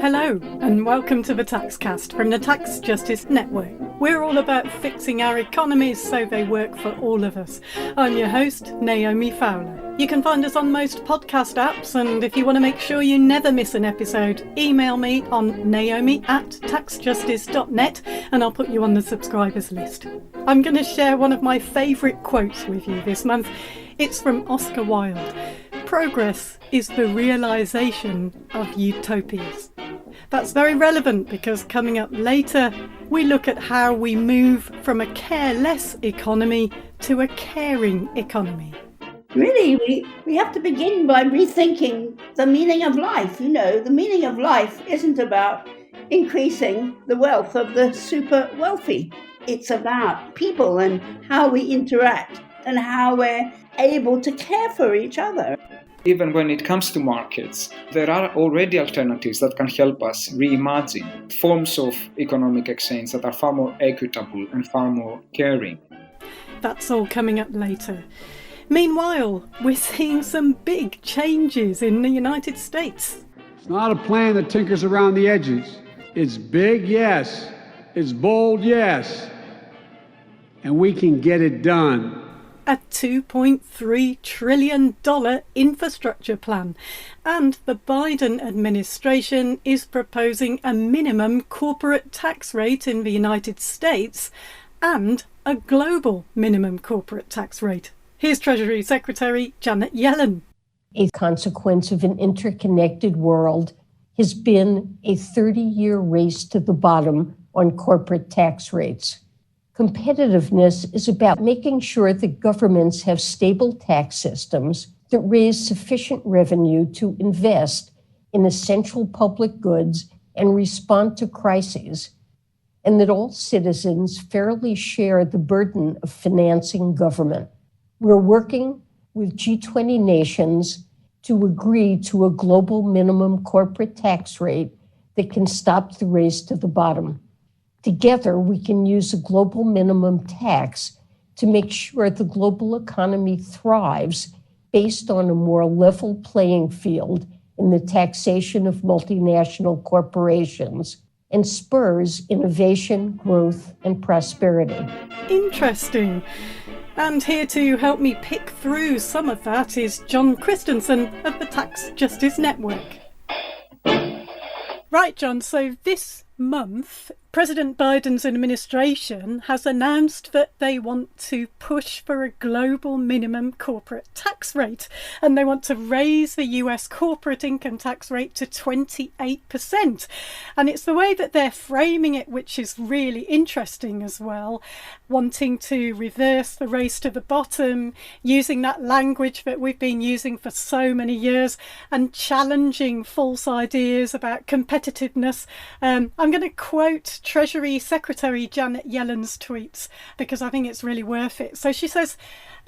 Hello, and welcome to the Taxcast from the Tax Justice Network. We're all about fixing our economies so they work for all of us. I'm your host, Naomi Fowler. You can find us on most podcast apps, and if you want to make sure you never miss an episode, email me on naomi@taxjustice.net and I'll put you on the subscribers list. I'm going to share one of my favourite quotes with you this month. It's from Oscar Wilde. Progress is the realisation of utopias. That's very relevant because coming up later, we look at how we move from a careless economy to a caring economy. Really, we have to begin by rethinking the meaning of life. You know, the meaning of life isn't about increasing the wealth of the super wealthy. It's about people and how we interact and how we're able to care for each other. Even when it comes to markets, there are already alternatives that can help us reimagine forms of economic exchange that are far more equitable and far more caring. That's all coming up later. Meanwhile, we're seeing some big changes in the United States. It's not a plan that tinkers around the edges. It's big, yes. It's bold, yes. And we can get it done. A $2.3 trillion infrastructure plan. And the Biden administration is proposing a minimum corporate tax rate in the United States and a global minimum corporate tax rate. Here's Treasury Secretary Janet Yellen. A consequence of an interconnected world has been a 30-year race to the bottom on corporate tax rates. Competitiveness is about making sure that governments have stable tax systems that raise sufficient revenue to invest in essential public goods and respond to crises, and that all citizens fairly share the burden of financing government. We're working with G20 nations to agree to a global minimum corporate tax rate that can stop the race to the bottom. Together, we can use a global minimum tax to make sure the global economy thrives based on a more level playing field in the taxation of multinational corporations and spurs innovation, growth, and prosperity. Interesting. And here to help me pick through some of that is John Christensen of the Tax Justice Network. Right, John, so this month, President Biden's administration has announced that they want to push for a global minimum corporate tax rate, and they want to raise the US corporate income tax rate to 28%. And it's the way that they're framing it which is really interesting as well, wanting to reverse the race to the bottom, using that language that we've been using for so many years, and challenging false ideas about competitiveness. I'm going to quote Treasury Secretary Janet Yellen's tweets because I think it's really worth it. So she says,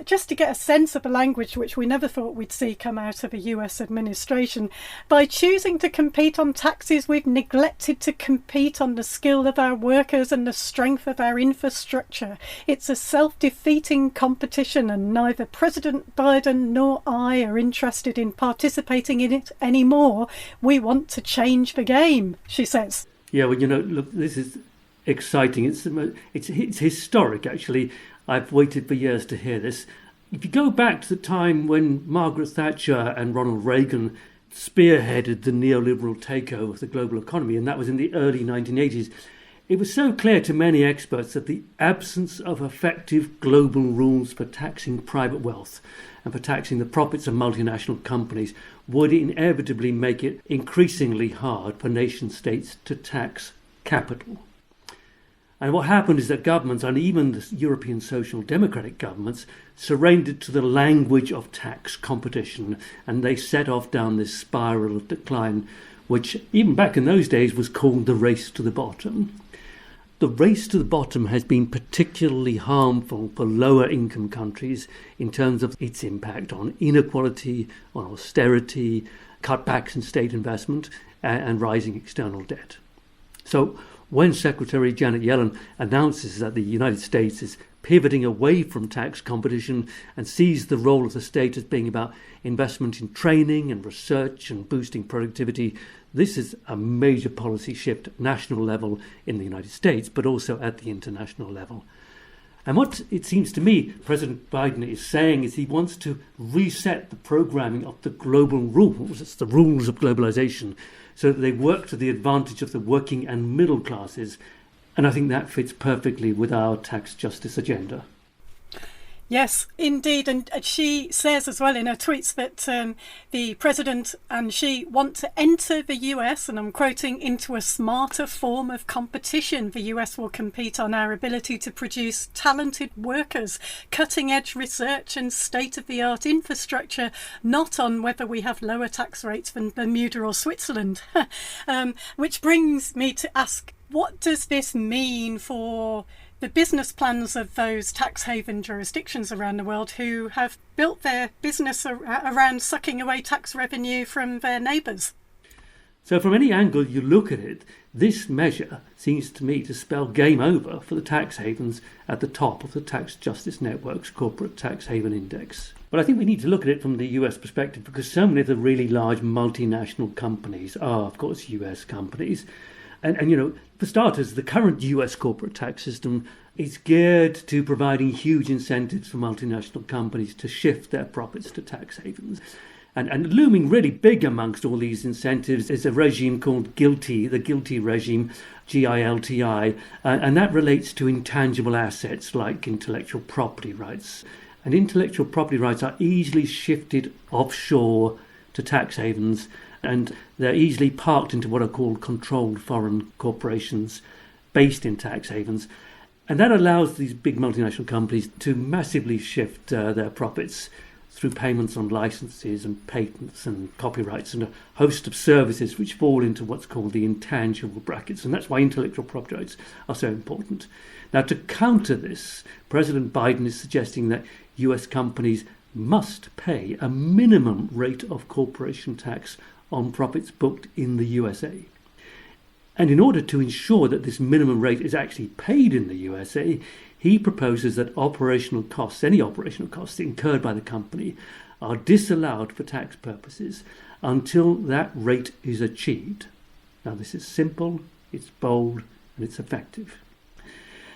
just to get a sense of the language which we never thought we'd see come out of a US administration, by choosing to compete on taxes, we've neglected to compete on the skill of our workers and the strength of our infrastructure. It's a self-defeating competition and neither President Biden nor I are interested in participating in it anymore. We want to change the game, she says. Yeah, well, look, this is exciting. It's historic, actually. I've waited for years to hear this. If you go back to the time when Margaret Thatcher and Ronald Reagan spearheaded the neoliberal takeover of the global economy, and that was in the early 1980s, it was so clear to many experts that the absence of effective global rules for taxing private wealth and for taxing the profits of multinational companies would inevitably make it increasingly hard for nation states to tax capital. And what happened is that governments, and even the European social democratic governments, surrendered to the language of tax competition, and they set off down this spiral of decline, which even back in those days was called the race to the bottom. The race to the bottom has been particularly harmful for lower income countries in terms of its impact on inequality, on austerity, cutbacks in state investment, and rising external debt. So when Secretary Janet Yellen announces that the United States is pivoting away from tax competition and sees the role of the state as being about investment in training and research and boosting productivity. This is a major policy shift at national level in the United States, but also at the international level. And what it seems to me President Biden is saying is he wants to reset the programming of the global rules. It's the rules of globalization, so that they work to the advantage of the working and middle classes. And I think that fits perfectly with our tax justice agenda. Yes, indeed. And she says as well in her tweets that the president and she want to enter the US, and I'm quoting, into a smarter form of competition. The US will compete on our ability to produce talented workers, cutting edge research and state-of-the-art infrastructure, not on whether we have lower tax rates than Bermuda or Switzerland. Which brings me to ask, what does this mean for the business plans of those tax haven jurisdictions around the world who have built their business around sucking away tax revenue from their neighbours? So from any angle you look at it, this measure seems to me to spell game over for the tax havens at the top of the Tax Justice Network's Corporate Tax Haven Index. But I think we need to look at it from the US perspective, because so many of the really large multinational companies are, of course, US companies. And you know, for starters, the current US corporate tax system is geared to providing huge incentives for multinational companies to shift their profits to tax havens. And looming really big amongst all these incentives is a regime called GILTI, the GILTI regime, GILTI, and that relates to intangible assets like intellectual property rights. And intellectual property rights are easily shifted offshore to tax havens, and they're easily parked into what are called controlled foreign corporations based in tax havens. And that allows these big multinational companies to massively shift their profits through payments on licenses and patents and copyrights and a host of services which fall into what's called the intangible brackets. And that's why intellectual property rights are so important. Now, to counter this, President Biden is suggesting that US companies must pay a minimum rate of corporation tax on profits booked in the USA. And in order to ensure that this minimum rate is actually paid in the USA, he proposes that operational costs, any operational costs incurred by the company, are disallowed for tax purposes until that rate is achieved. Now, this is simple, it's bold, and it's effective.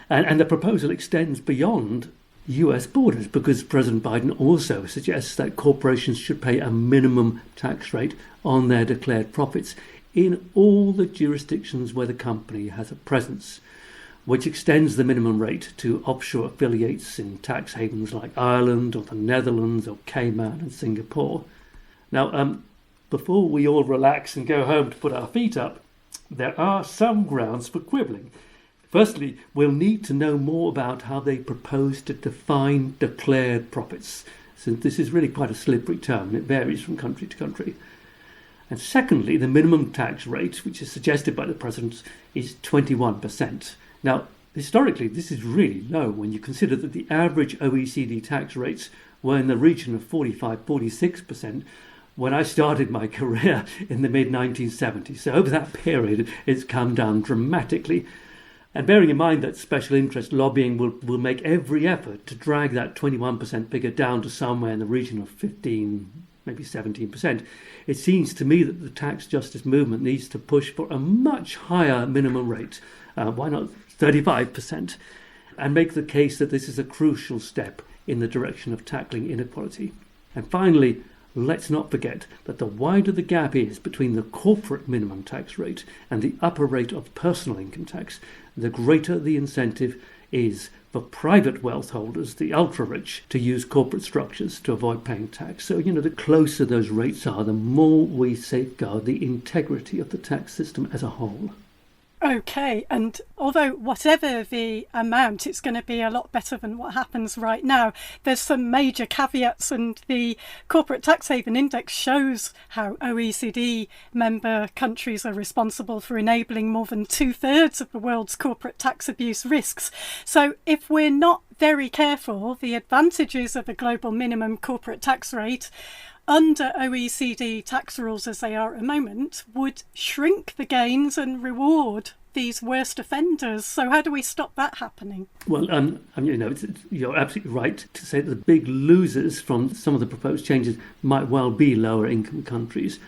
And the proposal extends beyond US borders, because President Biden also suggests that corporations should pay a minimum tax rate on their declared profits in all the jurisdictions where the company has a presence, which extends the minimum rate to offshore affiliates in tax havens like Ireland or the Netherlands or Cayman and Singapore. Now, before we all relax and go home to put our feet up, there are some grounds for quibbling. Firstly, we'll need to know more about how they propose to define declared profits, since this is really quite a slippery term and it varies from country to country. And secondly, the minimum tax rate, which is suggested by the President, is 21%. Now, historically, this is really low when you consider that the average OECD tax rates were in the region of 45-46% when I started my career in the mid-1970s. So over that period, it's come down dramatically. And bearing in mind that special interest lobbying will make every effort to drag that 21% figure down to somewhere in the region of 15, maybe 17%, it seems to me that the tax justice movement needs to push for a much higher minimum rate, why not 35%, and make the case that this is a crucial step in the direction of tackling inequality. And finally, let's not forget that the wider the gap is between the corporate minimum tax rate and the upper rate of personal income tax, the greater the incentive is for private wealth holders, the ultra-rich, to use corporate structures to avoid paying tax. So, the closer those rates are, the more we safeguard the integrity of the tax system as a whole. Okay, and although whatever the amount, it's going to be a lot better than what happens right now, there's some major caveats, and the Corporate Tax Haven Index shows how OECD member countries are responsible for enabling more than 2/3 of the world's corporate tax abuse risks. So if we're not very careful, the advantages of a global minimum corporate tax rate under OECD tax rules as they are at the moment would shrink the gains and reward these worst offenders. So how do we stop that happening? Well, you're absolutely right to say that the big losers from some of the proposed changes might well be lower income countries.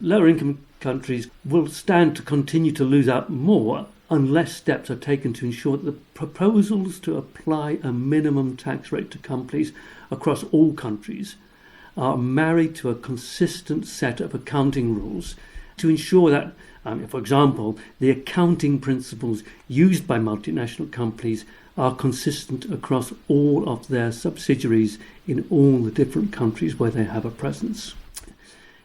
Lower income countries will stand to continue to lose out more unless steps are taken to ensure that the proposals to apply a minimum tax rate to companies across all countries are married to a consistent set of accounting rules to ensure that, for example, the accounting principles used by multinational companies are consistent across all of their subsidiaries in all the different countries where they have a presence.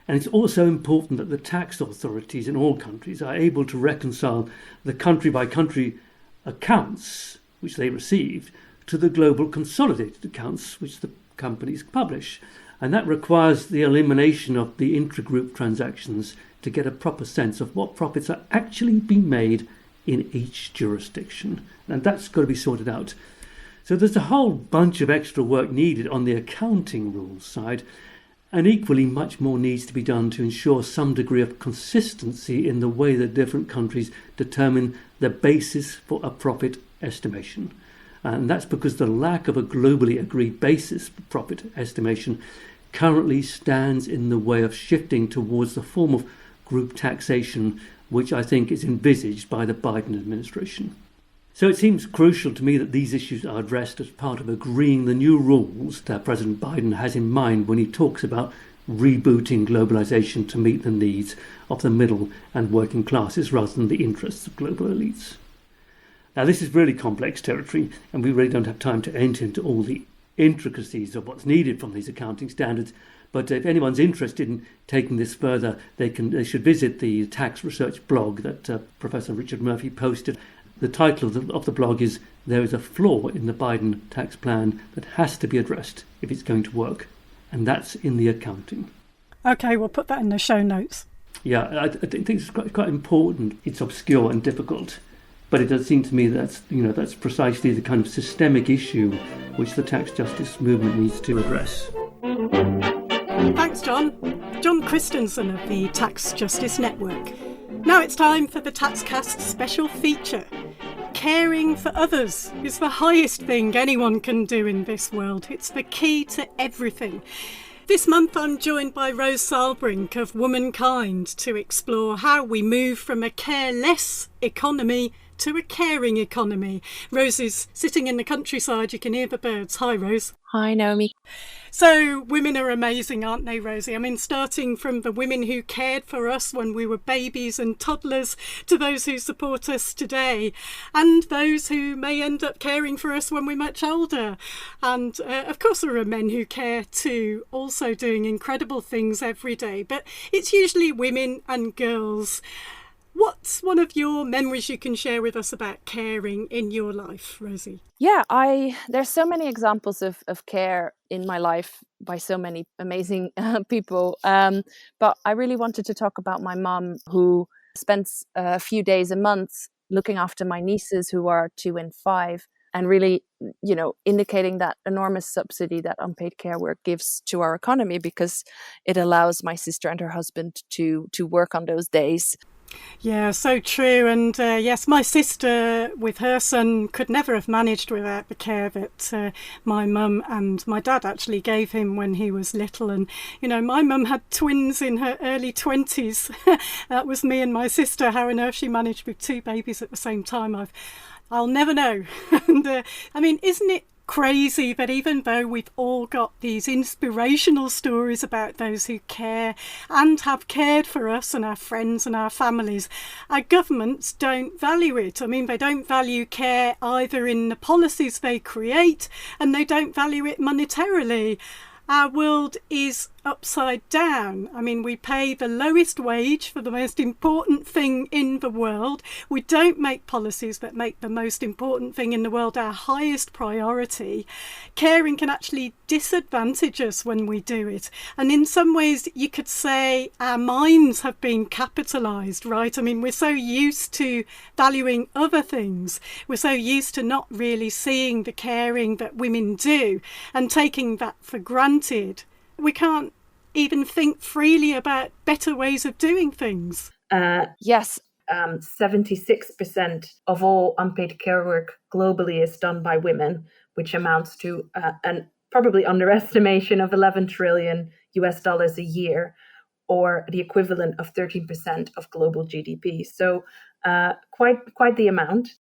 And it's also important that the tax authorities in all countries are able to reconcile the country-by-country accounts which they received to the global consolidated accounts which the companies publish. And that requires the elimination of the intra-group transactions to get a proper sense of what profits are actually being made in each jurisdiction. And that's got to be sorted out. So there's a whole bunch of extra work needed on the accounting rules side. And equally much more needs to be done to ensure some degree of consistency in the way that different countries determine the basis for a profit estimation. And that's because the lack of a globally agreed basis for profit estimation currently stands in the way of shifting towards the form of group taxation, which I think is envisaged by the Biden administration. So it seems crucial to me that these issues are addressed as part of agreeing the new rules that President Biden has in mind when he talks about rebooting globalization to meet the needs of the middle and working classes rather than the interests of global elites. Now, this is really complex territory, and we really don't have time to enter into all the intricacies of what's needed from these accounting standards. But if anyone's interested in taking this further, they should visit the tax research blog that Professor Richard Murphy posted. The title of the blog is "There is a flaw in the Biden tax plan that has to be addressed if it's going to work," and that's in the accounting. Okay, we'll put that in the show notes. Yeah, I think it's quite important. It's obscure and difficult, but it does seem to me that's precisely the kind of systemic issue which the tax justice movement needs to address. Thanks, John. John Christensen of the Tax Justice Network. Now it's time for the TaxCast special feature. Caring for others is the highest thing anyone can do in this world. It's the key to everything. This month I'm joined by Rose Salbrink of Womankind to explore how we move from a careless economy to a caring economy. Rose is sitting in the countryside. You can hear the birds. Hi, Rose. Hi, Naomi. So women are amazing, aren't they, Rosie? I mean, starting from the women who cared for us when we were babies and toddlers to those who support us today and those who may end up caring for us when we're much older. And of course there are men who care too, also doing incredible things every day. But it's usually women and girls. What's one of your memories you can share with us about caring in your life, Rosie? Yeah, there's so many examples of care in my life by so many amazing people. But I really wanted to talk about my mum, who spends a few days a month looking after my nieces who are 2 and 5, and really, indicating that enormous subsidy that unpaid care work gives to our economy, because it allows my sister and her husband to work on those days. Yeah, so true. And yes, my sister with her son could never have managed without the care that my mum and my dad actually gave him when he was little. And, my mum had twins in her early 20s. That was me and my sister. How on earth she managed with 2 babies at the same time, I'll never know. And isn't it crazy that even though we've all got these inspirational stories about those who care and have cared for us and our friends and our families, our governments don't value it. They don't value care either in the policies they create, and they don't value it monetarily. Our world is upside down. We pay the lowest wage for the most important thing in the world. We don't make policies that make the most important thing in the world our highest priority. Caring can actually disadvantage us when we do it. And in some ways, you could say our minds have been capitalised, right? We're so used to valuing other things. We're so used to not really seeing the caring that women do and taking that for granted. We can't even think freely about better ways of doing things. Yes, 76% of all unpaid care work globally is done by women, which amounts to an probably underestimation of 11 trillion US dollars a year, or the equivalent of 13% of global GDP. So quite the amount.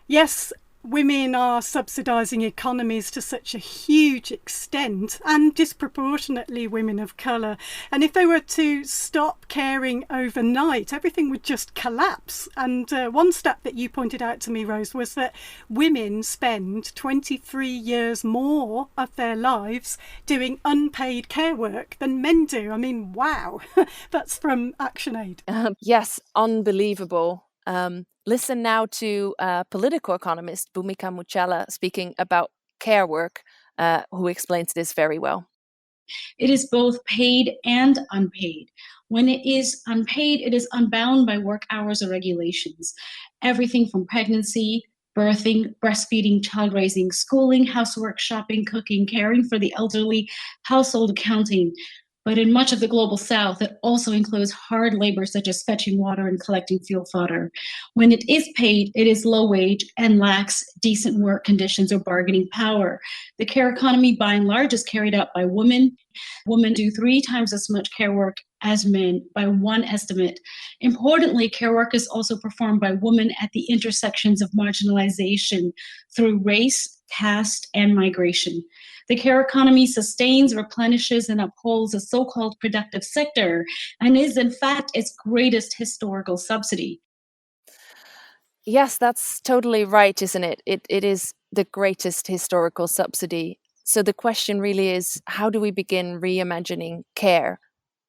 Yes, women are subsidising economies to such a huge extent, and disproportionately women of colour. And if they were to stop caring overnight, everything would just collapse. And one stat that you pointed out to me, Rose, was that women spend 23 years more of their lives doing unpaid care work than men do. I mean, wow. That's from ActionAid. Yes, unbelievable. Listen now to political economist Bhumika Muchala speaking about care work, who explains this very well. It is both paid and unpaid. When it is unpaid, it is unbound by work hours or regulations. Everything from pregnancy, birthing, breastfeeding, child raising, schooling, housework, shopping, cooking, caring for the elderly, household accounting. But in much of the global south, it also includes hard labor such as fetching water and collecting fuel fodder. When it is paid, it is low wage and lacks decent work conditions or bargaining power. The care economy, by and large, is carried out by women. Women do 3 times as much care work as men by one estimate. Importantly, care work is also performed by women at the intersections of marginalization through race, caste, and migration. The care economy sustains, replenishes, and upholds a so-called productive sector and is, in fact, its greatest historical subsidy. Yes, that's totally right, isn't it? It is the greatest historical subsidy. So the question really is, how do we begin reimagining care?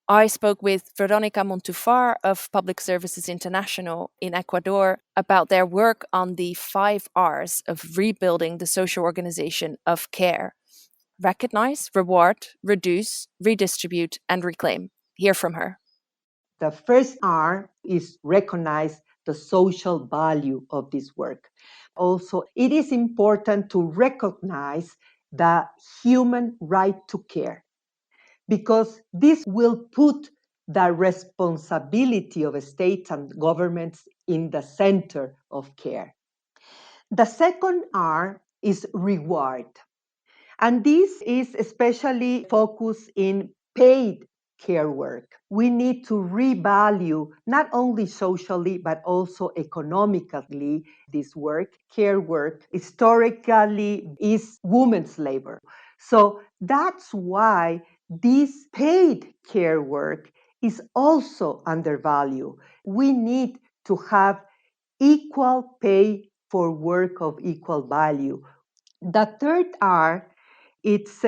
I spoke with Veronica Montufar of Public Services International in Ecuador about their work on the 5 R's of rebuilding the social organization of care. Recognize, reward, reduce, redistribute, and reclaim. Hear from her. The first R is recognize the social value of this work. Also, it is important to recognize the human right to care, because this will put the responsibility of states and governments in the center of care. The second R is reward. And this is especially focused in paid care work. We need to revalue not only socially, but also economically this work. Care work historically is women's labor. So that's why this paid care work is also undervalued. We need to have equal pay for work of equal value. The third R, it's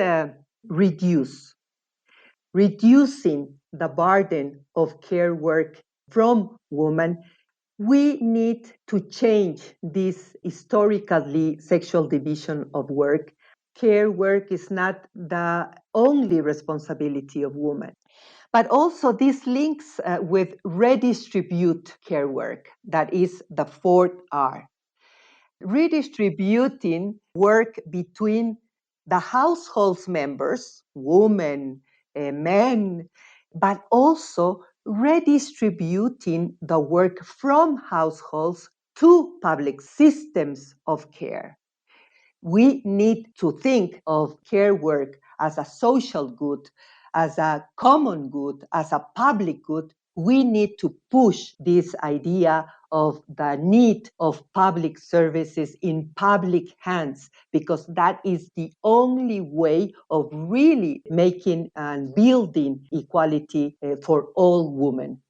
reducing the burden of care work from women. We need to change this historically sexual division of work. Care work is not the only responsibility of women, but also this links with redistribute care work. That is the fourth R. Redistributing work between the household's members, women, men, but also redistributing the work from households to public systems of care. We need to think of care work as a social good, as a common good, as a public good. We need to push this idea of the need of public services in public hands, because that is the only way of really making and building equality for all women.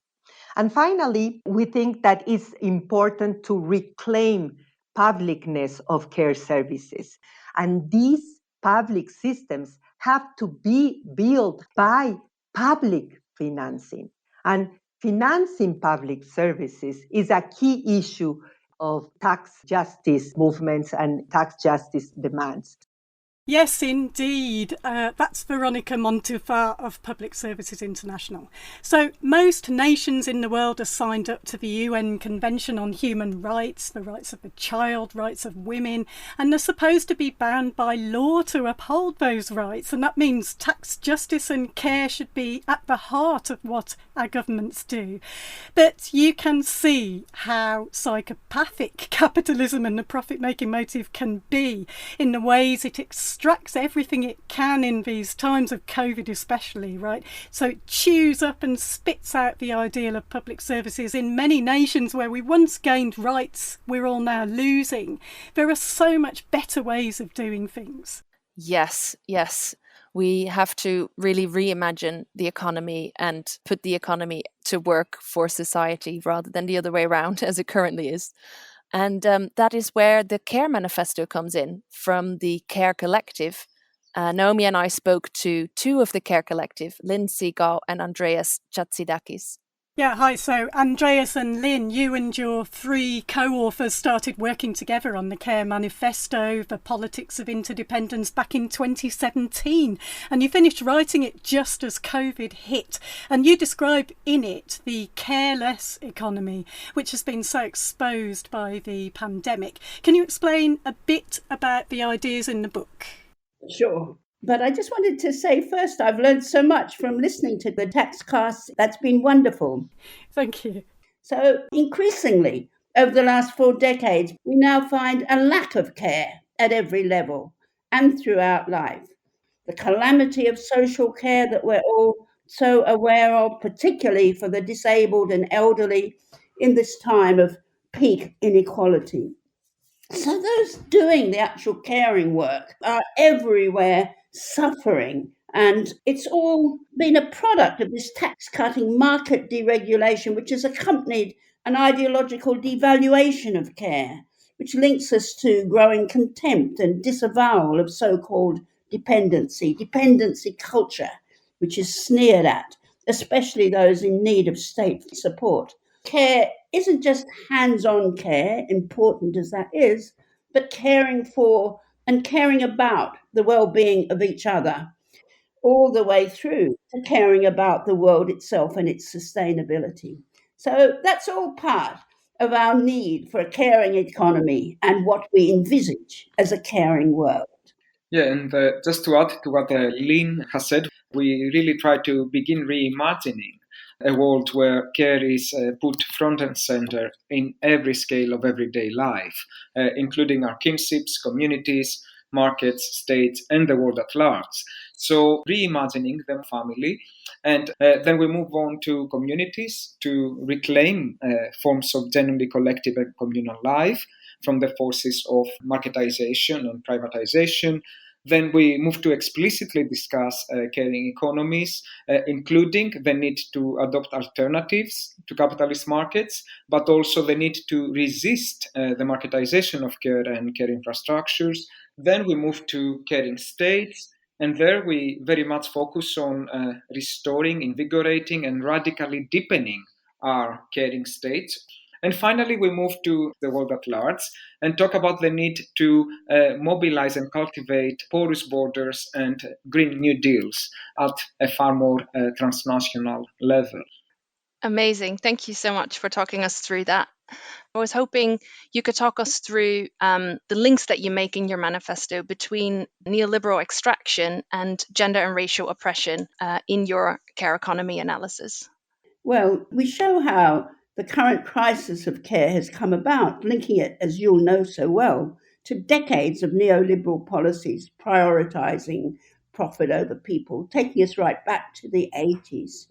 And finally, we think that it's important to reclaim publicness of care services. And these public systems have to be built by public financing. And financing public services is a key issue of tax justice movements and tax justice demands. Yes, indeed. That's Veronica Montufar of Public Services International. So most nations in the world are signed up to the UN Convention on Human Rights, the rights of the child, rights of women, and they're supposed to be bound by law to uphold those rights. And that means tax justice and care should be at the heart of what our governments do. But you can see how psychopathic capitalism and the profit-making motive can be in the ways it extracts everything it can in these times of COVID especially, right? So it chews up and spits out the ideal of public services in many nations where we once gained rights we're all now losing. There are so much better ways of doing things. Yes. We have to really reimagine the economy and put the economy to work for society rather than the other way around as it currently is. And that is where the CARE manifesto comes in from the CARE Collective. Naomi and I spoke to two of the CARE Collective, Lynn Seagal and Andreas Chatsidakis. Yeah, hi. So Andreas and Lynn, you and your three co-authors started working together on the CARE Manifesto, The Politics of Interdependence, back in 2017. And you finished writing it just as COVID hit. And you describe in it the careless economy, which has been so exposed by the pandemic. Can you explain a bit about the ideas in the book? Sure. But I just wanted to say first, I've learned so much from listening to the taxcast. That's been wonderful. Thank you. So increasingly, over the last 4 decades, we now find a lack of care at every level and throughout life. The calamity of social care that we're all so aware of, particularly for the disabled and elderly in this time of peak inequality. So those doing the actual caring work are everywhere suffering. And it's all been a product of this tax-cutting market deregulation, which has accompanied an ideological devaluation of care, which links us to growing contempt and disavowal of so-called dependency culture, which is sneered at, especially those in need of state support. Care isn't just hands-on care, important as that is, but caring for and caring about the well-being of each other, all the way through to caring about the world itself and its sustainability. So that's all part of our need for a caring economy and what we envisage as a caring world. Yeah, and just to add to what Lynn has said, we really try to begin reimagining a world where care is put front and center in every scale of everyday life, including our kinships, communities, markets, states, and the world at large. So reimagining the family, and then we move on to communities to reclaim forms of genuinely collective and communal life from the forces of marketization and privatization. Then we move to explicitly discuss caring economies, including the need to adopt alternatives to capitalist markets, but also the need to resist the marketization of care and care infrastructures. Then we move to caring states, and there we very much focus on restoring, invigorating, and radically deepening our caring states. And finally, we move to the world at large and talk about the need to mobilize and cultivate porous borders and Green New Deals at a far more transnational level. Amazing. Thank you so much for talking us through that. I was hoping you could talk us through the links that you make in your manifesto between neoliberal extraction and gender and racial oppression in your care economy analysis. Well, we show how the current crisis of care has come about, linking it, as you'll know so well, to decades of neoliberal policies prioritizing profit over people, taking us right back to the 80s,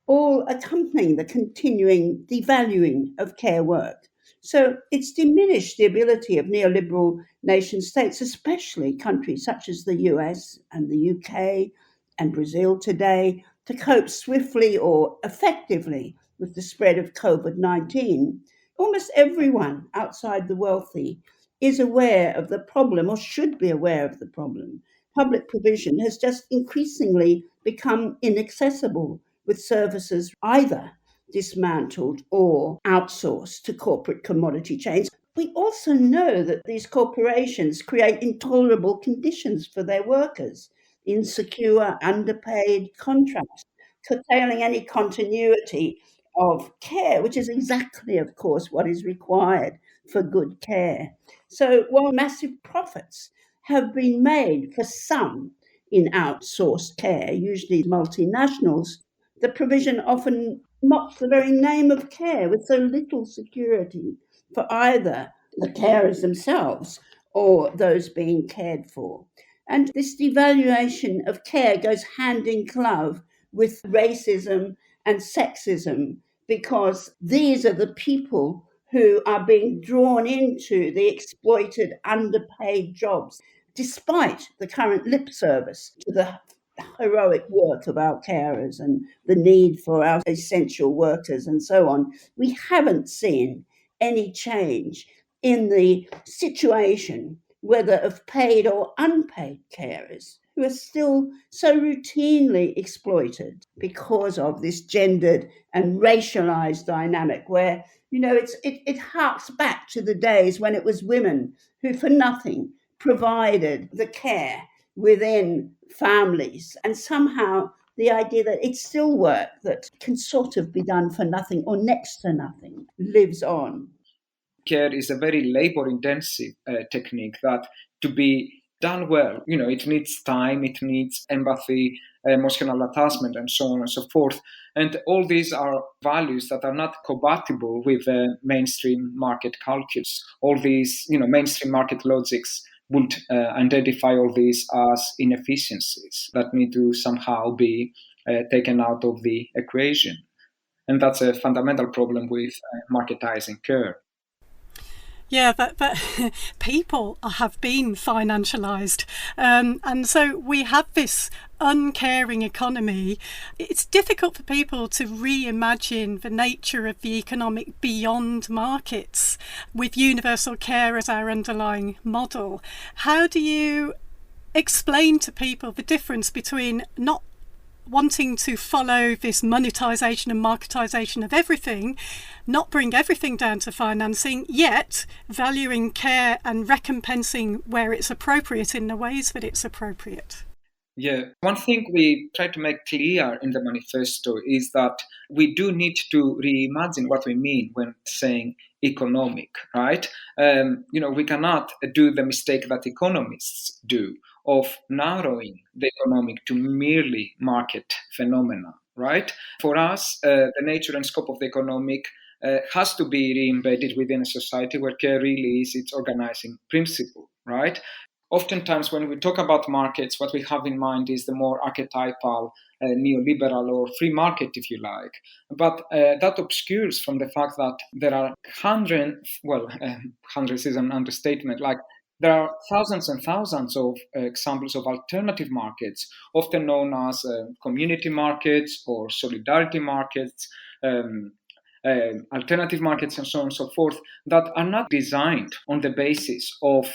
all accompanying the continuing devaluing of care work. So it's diminished the ability of neoliberal nation states, especially countries such as the US and the UK and Brazil today, to cope swiftly or effectively with the spread of COVID-19. Almost everyone outside the wealthy is aware of the problem or should be aware of the problem. Public provision has just increasingly become inaccessible, with services either dismantled or outsourced to corporate commodity chains. We also know that these corporations create intolerable conditions for their workers, insecure, underpaid contracts, curtailing any continuity of care, which is exactly, of course, what is required for good care. So while massive profits have been made for some in outsourced care, usually multinationals, the provision often mocks the very name of care with so little security for either the carers themselves or those being cared for. And this devaluation of care goes hand in glove with racism and sexism, because these are the people who are being drawn into the exploited, underpaid jobs, despite the current lip service to the heroic work of our carers and the need for our essential workers and so on. We haven't seen any change in the situation, whether of paid or unpaid carers, who are still so routinely exploited because of this gendered and racialized dynamic where, it harks back to the days when it was women who for nothing provided the care within families, and somehow the idea that it's still work that can sort of be done for nothing or next to nothing lives on. Care is a very labor intensive technique that, to be done well, it needs time, it needs empathy, emotional attachment, and so on and so forth. And all these are values that are not compatible with mainstream market cultures. All these, mainstream market logics would identify all these as inefficiencies that need to somehow be taken out of the equation. And that's a fundamental problem with marketizing care. Yeah, but people have been financialised. And so we have this uncaring economy. It's difficult for people to reimagine the nature of the economic beyond markets with universal care as our underlying model. How do you explain to people the difference between not wanting to follow this monetisation and marketisation of everything, not bring everything down to financing, yet valuing care and recompensing where it's appropriate in the ways that it's appropriate? Yeah, one thing we try to make clear in the manifesto is that we do need to reimagine what we mean when saying economic, right? We cannot do the mistake that economists do of narrowing the economic to merely market phenomena, right? For us, the nature and scope of the economic has to be re-embedded within a society where care really is its organizing principle, right? Oftentimes, when we talk about markets, what we have in mind is the more archetypal neoliberal or free market, if you like. But that obscures from the fact that there are hundreds is an understatement, like there are thousands and thousands of examples of alternative markets, often known as community markets or solidarity markets, alternative markets, and so on and so forth, that are not designed on the basis of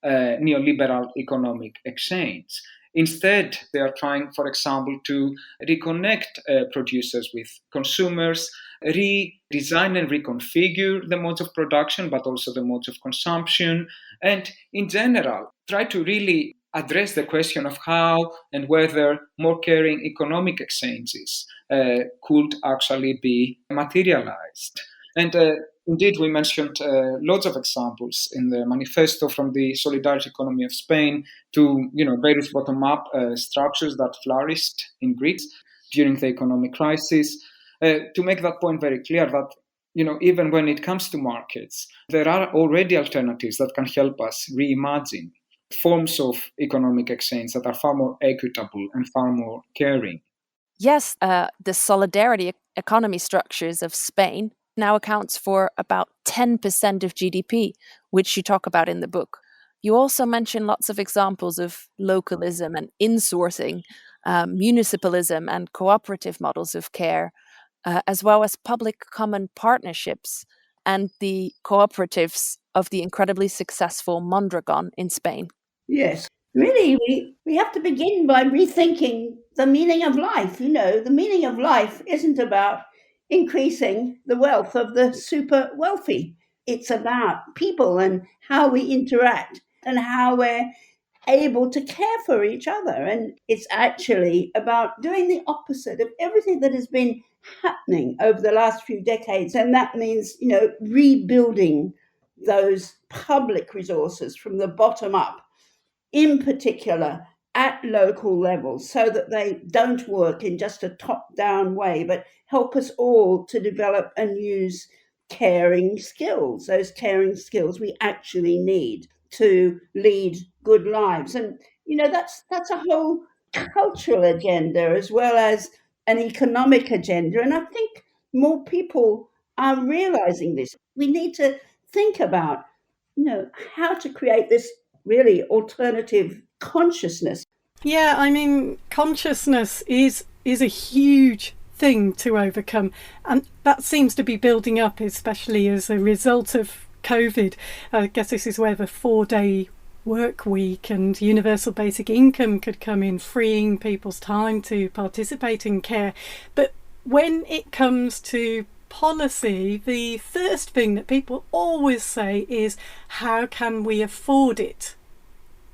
neoliberal economic exchange. Instead, they are trying, for example, to reconnect producers with consumers, redesign and reconfigure the modes of production, but also the modes of consumption, and in general, try to really address the question of how and whether more caring economic exchanges could actually be materialized. And indeed, we mentioned lots of examples in the manifesto, from the solidarity economy of Spain to various bottom-up structures that flourished in Greece during the economic crisis. To make that point very clear, that even when it comes to markets, there are already alternatives that can help us reimagine forms of economic exchange that are far more equitable and far more caring. Yes, the solidarity economy structures of Spain now accounts for about 10% of GDP, which you talk about in the book. You also mention lots of examples of localism and insourcing, municipalism and cooperative models of care, as well as public common partnerships and the cooperatives of the incredibly successful Mondragon in Spain. Yes. Really, we have to begin by rethinking the meaning of life. The meaning of life isn't about increasing the wealth of the super wealthy. It's about people and how we interact and how we're able to care for each other. And it's actually about doing the opposite of everything that has been happening over the last few decades. And that means, rebuilding those public resources from the bottom up, in particular at local levels, so that they don't work in just a top-down way, but help us all to develop and use caring skills, those caring skills we actually need to lead good lives. And, that's a whole cultural agenda as well as an economic agenda. And I think more people are realizing this. We need to think about, how to create this really alternative consciousness. Yeah, I mean, consciousness is a huge thing to overcome, and that seems to be building up, especially as a result of COVID. I guess this is where the 4-day work week and universal basic income could come in, freeing people's time to participate in care. But when it comes to policy, the first thing that people always say is, how can we afford it?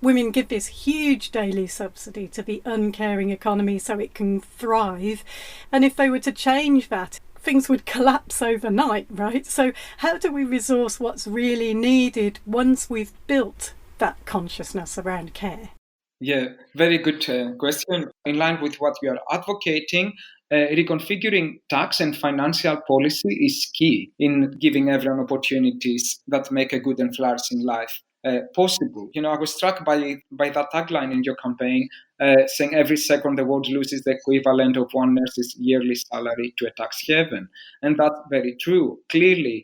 Women give this huge daily subsidy to the uncaring economy so it can thrive. And if they were to change that, things would collapse overnight, right? So how do we resource what's really needed once we've built that consciousness around care? Yeah, very good question. In line with what we are advocating, reconfiguring tax and financial policy is key in giving everyone opportunities that make a good and flourishing life possible. I was struck by that tagline in your campaign, saying every second the world loses the equivalent of one nurse's yearly salary to a tax haven. And that's very true. Clearly,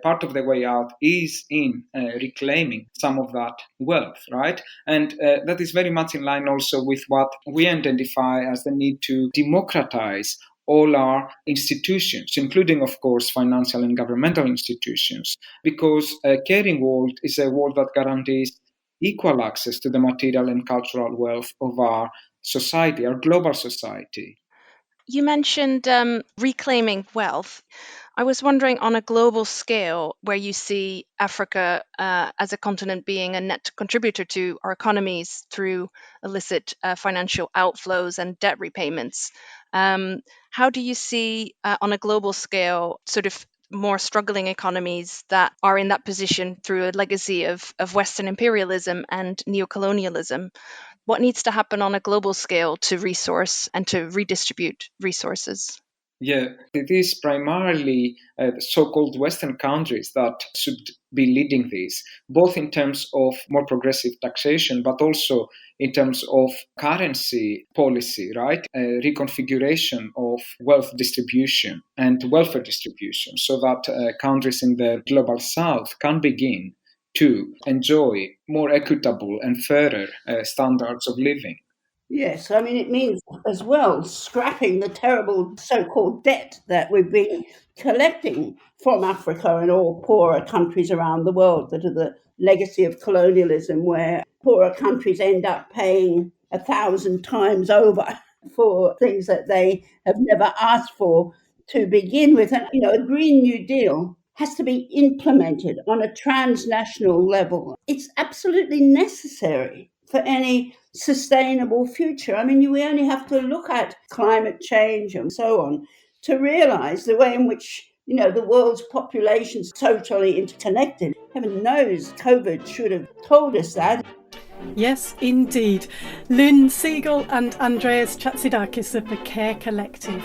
part of the way out is in reclaiming some of that wealth, right? And that is very much in line also with what we identify as the need to democratize all our institutions, including, of course, financial and governmental institutions, because a caring world is a world that guarantees equal access to the material and cultural wealth of our society, our global society. You mentioned reclaiming wealth. I was wondering, on a global scale, where you see Africa as a continent being a net contributor to our economies through illicit financial outflows and debt repayments. How do you see, on a global scale, sort of more struggling economies that are in that position through a legacy of Western imperialism and neocolonialism? What needs to happen on a global scale to resource and to redistribute resources? Yeah, it is primarily the so-called Western countries that should be leading this, both in terms of more progressive taxation, but also in terms of currency policy, right? Reconfiguration of wealth distribution and welfare distribution, so that countries in the global south can begin to enjoy more equitable and fairer standards of living. Yes, I mean, it means as well scrapping the terrible so-called debt that we've been collecting from Africa and all poorer countries around the world that are the legacy of colonialism, where poorer countries end up paying 1,000 times over for things that they have never asked for to begin with. And, a Green New Deal has to be implemented on a transnational level. It's absolutely necessary for any sustainable future. I mean, we only have to look at climate change and so on to realize the way in which, the world's population is totally interconnected. Heaven knows COVID should have told us that. Yes, indeed. Lynn Siegel and Andreas Chatsidakis of the CARE Collective.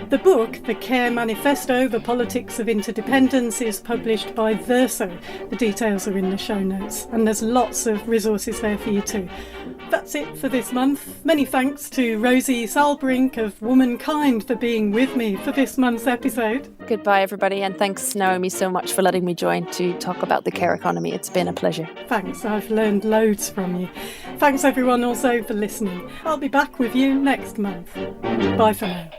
The book, The CARE Manifesto, The Politics of Interdependence, is published by Verso. The details are in the show notes, and there's lots of resources there for you too. That's it for this month. Many thanks to Rosie Salbrink of Womankind for being with me for this month's episode. Goodbye, everybody, and thanks, Naomi, so much for letting me join to talk about the care economy. It's been a pleasure. Thanks, I've learned loads from you. Thanks everyone also for listening. I'll be back with you next month. Bye for now.